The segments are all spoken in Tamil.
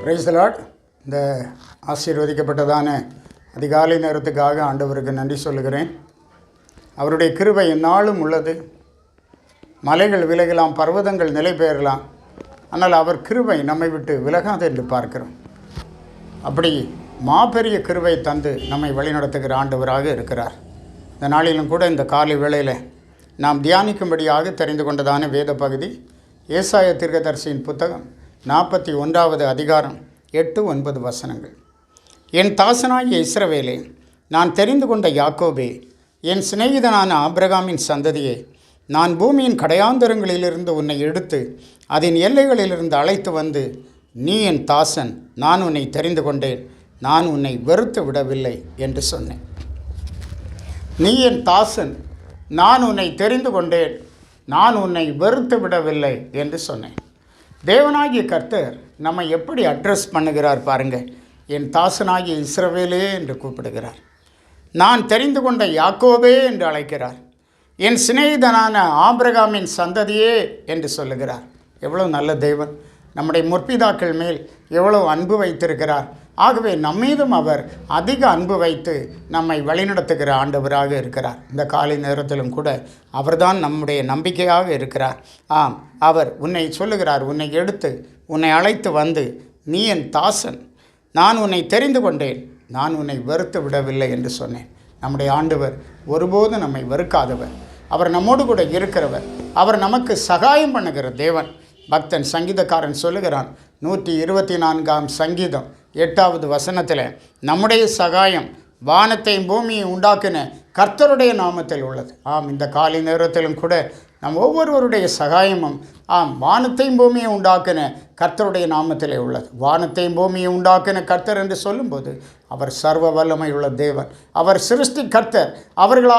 Praise the Lord. இந்த ஆசீர்வதிக்கப்பட்டதான அதிகாலை நேரத்துக்காக ஆண்டவருக்கு நன்றி சொல்லுகிறேன். அவருடைய கிருபை எந்நாளும் உள்ளது. மலைகள் விலகலாம், பர்வதங்கள் நிலை பெயரலாம், ஆனால் அவர் கிருபை நம்மை விட்டு விலகாது என்று பார்க்கிறோம். அப்படி மாபெரிய கிருபை தந்து நம்மை வழிநடத்துகிற ஆண்டவராக இருக்கிறார். இந்த நாளிலும் கூட இந்த காலை வேளையில் நாம் தியானிக்கும்படியாக தெரிந்து கொண்டதான வேத பகுதி ஏசாயா தீர்க்கதரிசியின் புத்தகம் 41வது அதிகாரம் 8-9 வசனங்கள். என் தாசனாகிய இஸ்ரவேலே, நான் தெரிந்து கொண்ட யாக்கோபே, என் சிநேகிதனான ஆபிரகாமின் சந்ததியே, நான் பூமியின் கடையாந்தரங்களிலிருந்து உன்னை எடுத்து அதன் எல்லைகளிலிருந்து அழைத்து வந்து, நீ என் தாசன், நான் உன்னை தெரிந்து கொண்டேன், நான் உன்னை வெறுத்து விடவில்லை என்று சொன்னேன். நீ என் தாசன், நான் உன்னை தெரிந்து கொண்டேன், நான் உன்னை வெறுத்து விடவில்லை என்று சொன்னேன். தேவனாகிய கர்த்தர் நம்மை எப்படி அட்ரஸ் பண்ணுகிறார் பாருங்கள். என் தாசனாகிய இஸ்ரவேலே என்று கூப்பிடுகிறார். நான் தெரிந்து கொண்ட யாக்கோபே என்று அழைக்கிறார். என் சிநேகிதனான ஆபிரகாமின் சந்ததியே என்று சொல்லுகிறார். எவ்வளோ நல்ல தேவன்! நம்முடைய முற்பிதாக்கள் மேல் எவ்வளோ அன்பு வைத்திருக்கிறார். ஆகவே நம்மீதும் அவர் அதிக அன்பு வைத்து நம்மை வழிநடத்துகிற ஆண்டவராக இருக்கிறார். இந்த காலை நேரத்திலும் கூட அவர்தான் நம்முடைய நம்பிக்கையாக இருக்கிறார். ஆம், அவர் உன்னை சொல்லுகிறார், உன்னை எடுத்து உன்னை அழைத்து வந்து, நீ என் தாசன், நான் உன்னை தெரிந்து கொண்டேன், நான் உன்னை வெறுத்து விடவில்லை என்று சொன்னேன். நம்முடைய ஆண்டவர் ஒருபோதும் நம்மை வெறுக்காதவர். அவர் நம்மோடு கூட இருக்கிறவர். அவர் நமக்கு சகாயம் பண்ணுகிற தேவன். பக்தன் சங்கீதக்காரன் சொல்லுகிறான், 124ஆம் சங்கீதம் 8வது வசனத்தில், நம்முடைய சகாயம் வானத்தையும் பூமியை உண்டாக்கின கர்த்தருடைய நாமத்தில் உள்ளது. ஆம், இந்த காலை நேரத்திலும் கூட நம் ஒவ்வொருவருடைய சகாயமும் வானத்தையும் பூமியை உண்டாக்கின கர்த்தருடைய நாமத்திலே உள்ளது. வானத்தையும் பூமியை உண்டாக்கின கர்த்தர் என்று சொல்லும்போது அவர் சர்வ வல்லமை உள்ள தேவன். அவர் சிருஷ்டி கர்த்தர்.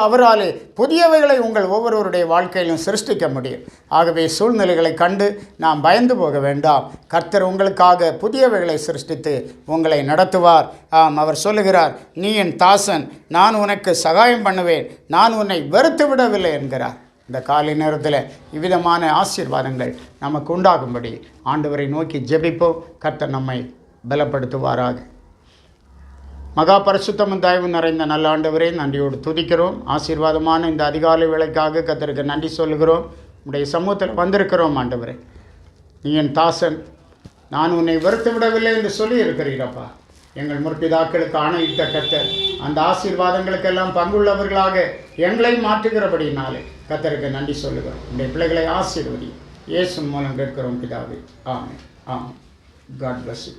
அவராலே புதியவைகளை உங்கள் ஒவ்வொருவருடைய வாழ்க்கையிலும் சிருஷ்டிக்க முடியும். ஆகவே சூழ்நிலைகளை கண்டு நாம் பயந்து போக வேண்டாம். கர்த்தர் உங்களுக்காக புதியவைகளை சிருஷ்டித்து உங்களை நடத்துவார். அவர் சொல்லுகிறார், நீ என் தாசன், நான் உனக்கு சகாயம் பண்ணுவேன், நான் உன்னை வெறுத்து விடவில்லை என்கிறார். இந்த காலை நேரத்தில் இவ்விதமான ஆசீர்வாதங்கள் நமக்கு உண்டாகும்படி ஆண்டவரை நோக்கி ஜெபிப்போம். கர்த்தர் நம்மை பலப்படுத்துவாராக. மகா பரிசுத்தமும் தயவு நிறைந்த நல்ல ஆண்டவரே, நன்றியோடு துதிக்கிறோம். ஆசீர்வாதமான இந்த அதிகாலை வேளைக்காக கர்த்தருக்கு நன்றி சொல்லுகிறோம். உடைய சமூகத்தில் வந்திருக்கிறோம். ஆண்டவரே, நீ என் தாசன், நான் உன்னை வெறுத்து விடவில்லை என்று சொல்லி இருக்கிறீரப்பா. எங்கள் முற்பிதாக்களுக்கு ஆணையிட்ட கர்த்தர் அந்த ஆசீர்வாதங்களுக்கெல்லாம் பங்குள்ளவர்களாக எங்களை மாற்றுகிறபடினாலே கர்த்தருக்கு நன்றி சொல்லுகிறோம். உடைய பிள்ளைகளை ஆசீர்வதி. இயேசு மூலம் கேட்கிறோம் பிதாவே. ஆமென். ஆமென். God bless you.